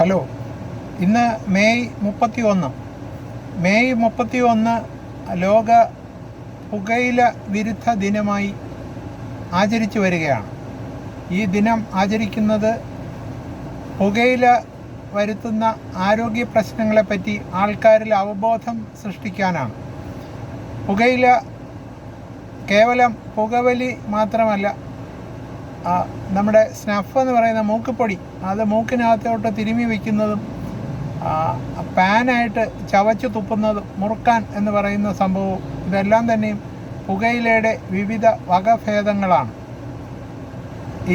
Hello, ഇന്ന് May 31 ലോക പുകയില വിരുദ്ധ ദിനമായി ആചരിച്ചു വരികയാണ്. ഈ ദിനം ആചരിക്കുന്നത് പുകയില വരുത്തുന്ന ആരോഗ്യ പ്രശ്നങ്ങളെപ്പറ്റി ആൾക്കാരിൽ അവബോധം സൃഷ്ടിക്കാനാണ്. പുകയില കേവലം പുകവലി മാത്രമല്ല, നമ്മുടെ സ്നഫ് എന്ന് പറയുന്ന മൂക്കുപൊടി, അത് മൂക്കിനകത്തോട്ട് തിരുമ്മി വയ്ക്കുന്നതും പാനായിട്ട് ചവച്ചു തുപ്പുന്നതും മുറുക്കാൻ എന്ന് പറയുന്ന സംഭവവും ഇതെല്ലാം തന്നെയും പുകയിലയുടെ വിവിധ വകഭേദങ്ങളാണ്.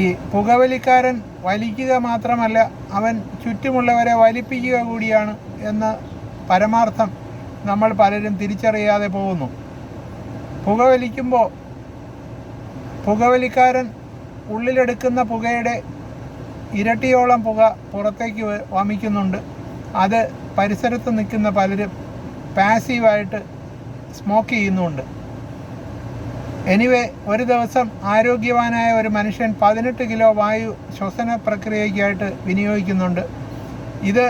ഈ പുകവലിക്കാരൻ വലിക്കുക മാത്രമല്ല, അവൻ ചുറ്റുമുള്ളവരെ വലിപ്പിക്കുക കൂടിയാണ് എന്ന പരമാർത്ഥം നമ്മൾ പലരും തിരിച്ചറിയാതെ പോകുന്നു. പുകവലിക്കുമ്പോൾ പുകവലിക്കാരൻ ഉള്ളിലെടുക്കുന്ന പുകയുടെ ഇരട്ടിയോളം പുക പുറത്തേക്ക് വമിക്കുന്നുണ്ട്. അത് പരിസരത്ത് നിൽക്കുന്ന പലരും പാസീവായിട്ട് സ്മോക്ക് ചെയ്യുന്നുണ്ട്. എനിവേ, ഒരു ദിവസം ആരോഗ്യവാനായ ഒരു മനുഷ്യൻ 18 കിലോ വായു ശ്വസന പ്രക്രിയയ്ക്കായിട്ട് വിനിയോഗിക്കുന്നുണ്ട്. ഇത്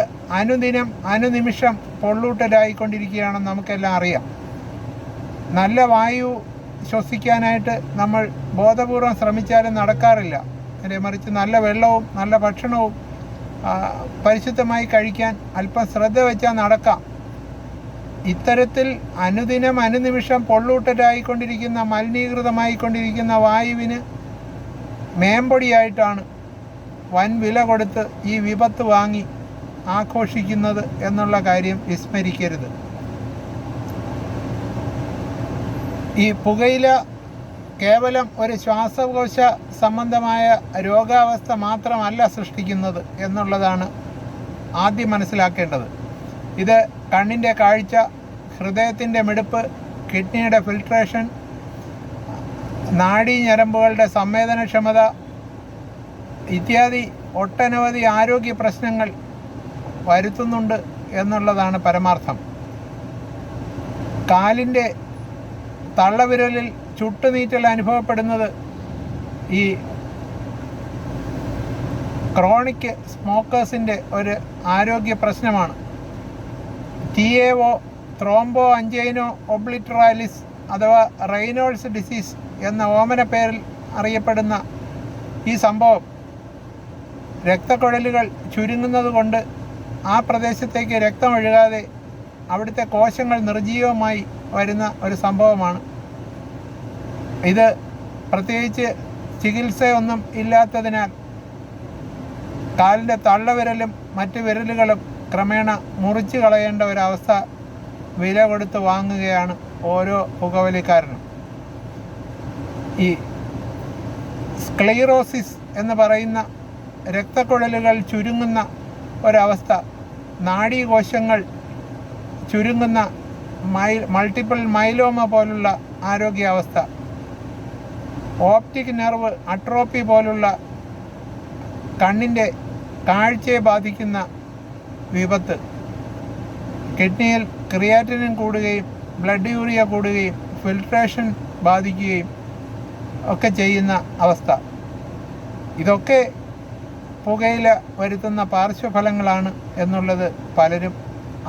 അനുനിമിഷം പൊള്ളൂട്ടലായിക്കൊണ്ടിരിക്കുകയാണെന്ന് നമുക്കെല്ലാം അറിയാം. നല്ല വായു ശ്വസിക്കാനായിട്ട് നമ്മൾ ബോധപൂർവം ശ്രമിച്ചാലും നടക്കാറില്ല. മറിച്ച് നല്ല വെള്ളവും നല്ല ഭക്ഷണവും പരിശുദ്ധമായി കഴിക്കാൻ അല്പം ശ്രദ്ധ വെച്ചാൽ നടക്കാം. ഇത്തരത്തിൽ അനുനിമിഷം പൊള്ളൂട്ടലായിക്കൊണ്ടിരിക്കുന്ന മലിനീകൃതമായിക്കൊണ്ടിരിക്കുന്ന വായുവിന് മേമ്പൊടിയായിട്ടാണ് വൻ വില കൊടുത്ത് ഈ വിപത്ത് വാങ്ങി ആഘോഷിക്കുന്നത് എന്നുള്ള കാര്യം വിസ്മരിക്കരുത്. ഈ പുകയില കേവലം ഒരു ശ്വാസകോശ സംബന്ധമായ രോഗാവസ്ഥ മാത്രമല്ല സൃഷ്ടിക്കുന്നത് എന്നുള്ളതാണ് ആദ്യം മനസ്സിലാക്കേണ്ടത്. ഇത് കണ്ണിൻ്റെ കാഴ്ച, ഹൃദയത്തിൻ്റെ മിടിപ്പ്, കിഡ്നിയുടെ ഫിൽട്രേഷൻ, നാഡീഞരമ്പുകളുടെ സംവേദനക്ഷമത ഇത്യാദി ഒട്ടനവധി ആരോഗ്യ പ്രശ്നങ്ങൾ വരുത്തുന്നുണ്ട് എന്നുള്ളതാണ് പരമാർത്ഥം. കാലിൻ്റെ തള്ളവിരലിൽ ചുട്ടുനീറ്റൽ അനുഭവപ്പെടുന്നത് ഈ ക്രോണിക് സ്മോക്കേഴ്സിൻ്റെ ഒരു ആരോഗ്യ പ്രശ്നമാണ്. TAO, ത്രോംബോ അഞ്ചൈനോ ഒബ്ലിറ്ററാലിസ് അഥവാ റെയ്നോൾഡ്സ് ഡിസീസ് എന്ന ഓമന പേരിൽ അറിയപ്പെടുന്ന ഈ സംഭവം രക്തക്കുഴലുകൾ ചുരുങ്ങുന്നത് കൊണ്ട് ആ പ്രദേശത്തേക്ക് രക്തമൊഴുകാതെ അവിടുത്തെ കോശങ്ങൾ നിർജീവമായി വരുന്ന ഒരു സംഭവമാണ്. ഇത് പ്രത്യേകിച്ച് ചികിത്സയൊന്നും ഇല്ലാത്തതിനാൽ കാലിൻ്റെ തള്ളവിരലും മറ്റ് വിരലുകളും ക്രമേണ മുറിച്ച് കളയേണ്ട ഒരവസ്ഥ വില കൊടുത്ത് വാങ്ങുകയാണ് ഓരോ പുകവലിക്കാരനും. ഈ സ്ക്ലീറോസിസ് എന്ന് പറയുന്ന രക്തക്കുഴലുകൾ ചുരുങ്ങുന്ന ഒരവസ്ഥ, നാഡീകോശങ്ങൾ ചുരുങ്ങുന്ന മൾട്ടിപ്പിൾ മൈലോമ പോലുള്ള ആരോഗ്യാവസ്ഥ, ഓപ്റ്റിക് നെർവ് അട്രോപ്പി പോലുള്ള കണ്ണിൻ്റെ കാഴ്ചയെ ബാധിക്കുന്ന വിപത്ത്, കിഡ്നിയിൽ ക്രിയാറ്റിനിൻ കൂടുകയും ബ്ലഡ് യൂറിയ കൂടുകയും ഫിൽട്രേഷൻ ബാധിക്കുകയും ഒക്കെ ചെയ്യുന്ന അവസ്ഥ, ഇതൊക്കെ പുകയില വരുത്തുന്ന പാർശ്വഫലങ്ങളാണ് എന്നുള്ളത് പലരും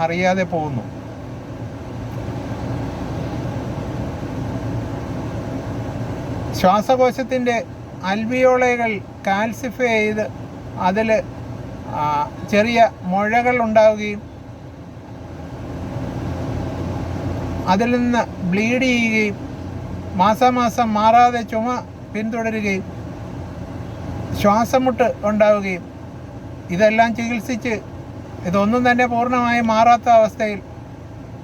അറിയാതെ പോകുന്നു. ശ്വാസകോശത്തിൻ്റെ അൽവിയോളകൾ കാൽസിഫൈ ചെയ്ത് അതിൽ ചെറിയ മുഴകൾ ഉണ്ടാവുകയും അതിൽ നിന്ന് ബ്ലീഡ് ചെയ്യുകയും മാസാമാസം മാറാതെ ചുമ പിന്തുടരുകയും ശ്വാസമുട്ട് ഉണ്ടാവുകയും ഇതെല്ലാം ചികിത്സിച്ച് ഇതൊന്നും തന്നെ പൂർണ്ണമായി മാറാത്ത അവസ്ഥയിൽ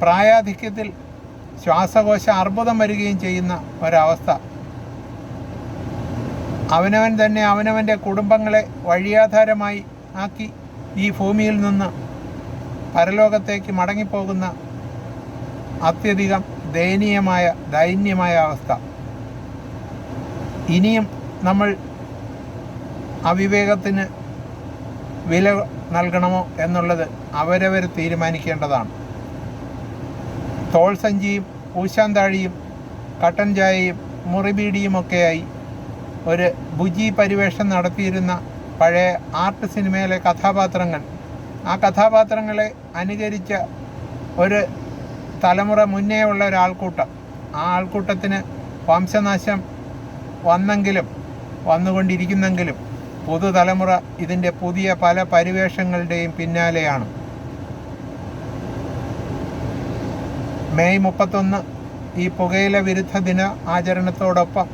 പ്രായാധിക്യത്തിൽ ശ്വാസകോശ അർബുദം വരികയും ചെയ്യുന്ന ഒരവസ്ഥ. അവനവൻ തന്നെ അവനവൻ്റെ കുടുംബങ്ങളെ വഴിയാധാരമായി ആക്കി ഈ ഭൂമിയിൽ നിന്ന് പരലോകത്തേക്ക് മടങ്ങിപ്പോകുന്ന അത്യധികം ദയനീയമായ അവസ്ഥ. ഇനിയും നമ്മൾ അവിവേകത്തിന് വില നൽകണമോ എന്നുള്ളത് അവരവർ തീരുമാനിക്കേണ്ടതാണ്. തോൾ സഞ്ചിയും ഊശാന്താഴിയും കട്ടൻ ചായയും മുറിബീഡിയുമൊക്കെയായി ഒരു ബുജി പരിവേഷം നടത്തിയിരുന്ന പഴയ ആർട്ട് സിനിമയിലെ കഥാപാത്രങ്ങൾ ആ കഥാപാത്രങ്ങളെ അനുകരിച്ച ഒരു തലമുറ മുന്നേ ഉള്ള ഒരാൾക്കൂട്ടം, ആ ആൾക്കൂട്ടത്തിന് വംശനാശം വന്നുകൊണ്ടിരിക്കുന്നെങ്കിലും പുതുതലമുറ ഇതിൻ്റെ പുതിയ പല പരിവേഷങ്ങളുടെയും പിന്നാലെയാണ്. മെയ് 31 ഈ പുകയില വിരുദ്ധ ദിന ആചരണത്തോടൊപ്പം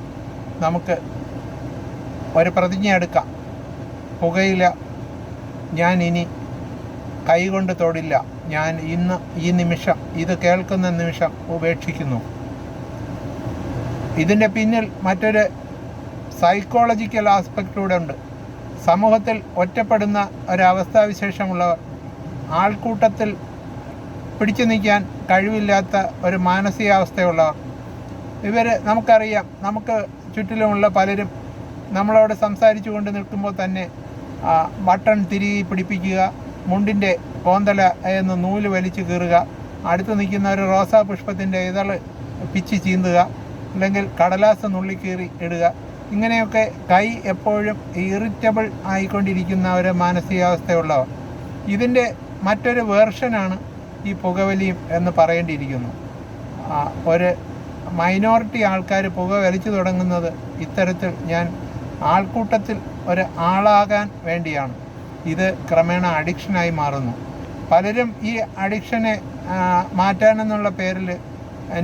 നമുക്ക് ഒരു പ്രതിജ്ഞ എടുക്കാം. പുകയില ഞാൻ ഇനി കൈകൊണ്ട് തൊടില്ല. ഞാൻ ഇന്ന് ഈ നിമിഷം, ഇത് കേൾക്കുന്ന നിമിഷം ഉപേക്ഷിക്കുന്നു. ഇതിൻ്റെ പിന്നിൽ മറ്റൊരു സൈക്കോളജിക്കൽ ആസ്പെക്റ്റ് കൂടെ ഉണ്ട്. സമൂഹത്തിൽ ഒറ്റപ്പെടുന്ന ഒരവസ്ഥാവിശേഷമുള്ളവർ, ആൾക്കൂട്ടത്തിൽ പിടിച്ചു നിൽക്കാൻ കഴിവില്ലാത്ത ഒരു മാനസികാവസ്ഥയുള്ളവർ, നമുക്കറിയാം. നമുക്ക് ചുറ്റിലുമുള്ള പലരും നമ്മളോട് സംസാരിച്ചു കൊണ്ട് നിൽക്കുമ്പോൾ തന്നെ ബട്ടൺ തിരികെ പിടിപ്പിക്കുക, മുണ്ടിൻ്റെ കോന്തല എന്ന് നൂല് വലിച്ചു കീറുക, അടുത്ത് നിൽക്കുന്ന ഒരു റോസാ പുഷ്പത്തിൻ്റെ ഇതള് പിച്ചി ചീന്തുക, അല്ലെങ്കിൽ കടലാസ് നുള്ളിക്കീറി ഇടുക. ഇങ്ങനെയൊക്കെ കൈ എപ്പോഴും ഇറിറ്റബിൾ ആയിക്കൊണ്ടിരിക്കുന്ന ഒരു മാനസികാവസ്ഥയുള്ളവർ. ഇതിൻ്റെ മറ്റൊരു വേർഷനാണ് ഈ പുകവലിയും എന്ന് പറയേണ്ടിയിരിക്കുന്നു. ഒരു മൈനോറിറ്റി ആൾക്കാർ പുക വലിച്ചു തുടങ്ങുന്നത് ഇത്തരത്തിൽ ഞാൻ ആൾക്കൂട്ടത്തിൽ ഒരു ആളാകാൻ വേണ്ടിയാണ്. ഇത് ക്രമേണ അഡിക്ഷനായി മാറുന്നു. പലരും ഈ അഡിക്ഷനെ മാറ്റാനെന്നുള്ള പേരിൽ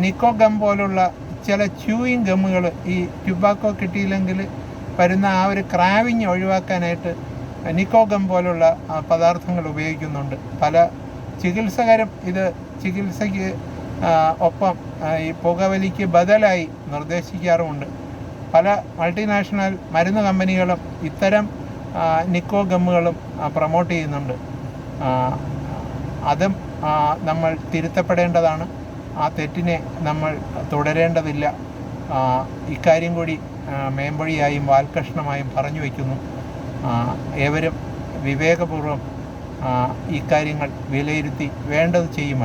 നിക്കോ ഗം പോലുള്ള ചില ച്യൂയിങ് ഗമ്മുകൾ, ഈ ടുബാക്കോ കിട്ടിയില്ലെങ്കിൽ വരുന്ന ആ ഒരു ക്രാവിങ് ഒഴിവാക്കാനായിട്ട് നിക്കോ ഗം പോലുള്ള പദാർത്ഥങ്ങൾ ഉപയോഗിക്കുന്നുണ്ട്. പല ചികിത്സകരും ഇത് ചികിത്സയ്ക്ക് ഒപ്പം ഈ പുകവലിക്ക് ബദലായി നിർദ്ദേശിക്കാറുമുണ്ട്. പല മൾട്ടിനാഷണൽ മരുന്ന് കമ്പനികളും ഇത്തരം നിക്കോ ഗമ്മുകളും പ്രൊമോട്ട് ചെയ്യുന്നുണ്ട്. അതും നമ്മൾ തിരുത്തപ്പെടേണ്ടതാണ്. ആ തെറ്റിനെ നമ്മൾ തുടരേണ്ടതില്ല. ഇക്കാര്യം കൂടി മേമ്പൊഴിയായും വാൽക്കഷ്ണമായും പറഞ്ഞു വയ്ക്കുന്നു. ഏവരും വിവേകപൂർവം ഇക്കാര്യങ്ങൾ വിലയിരുത്തി വേണ്ടത് ചെയ്യുമല്ലോ.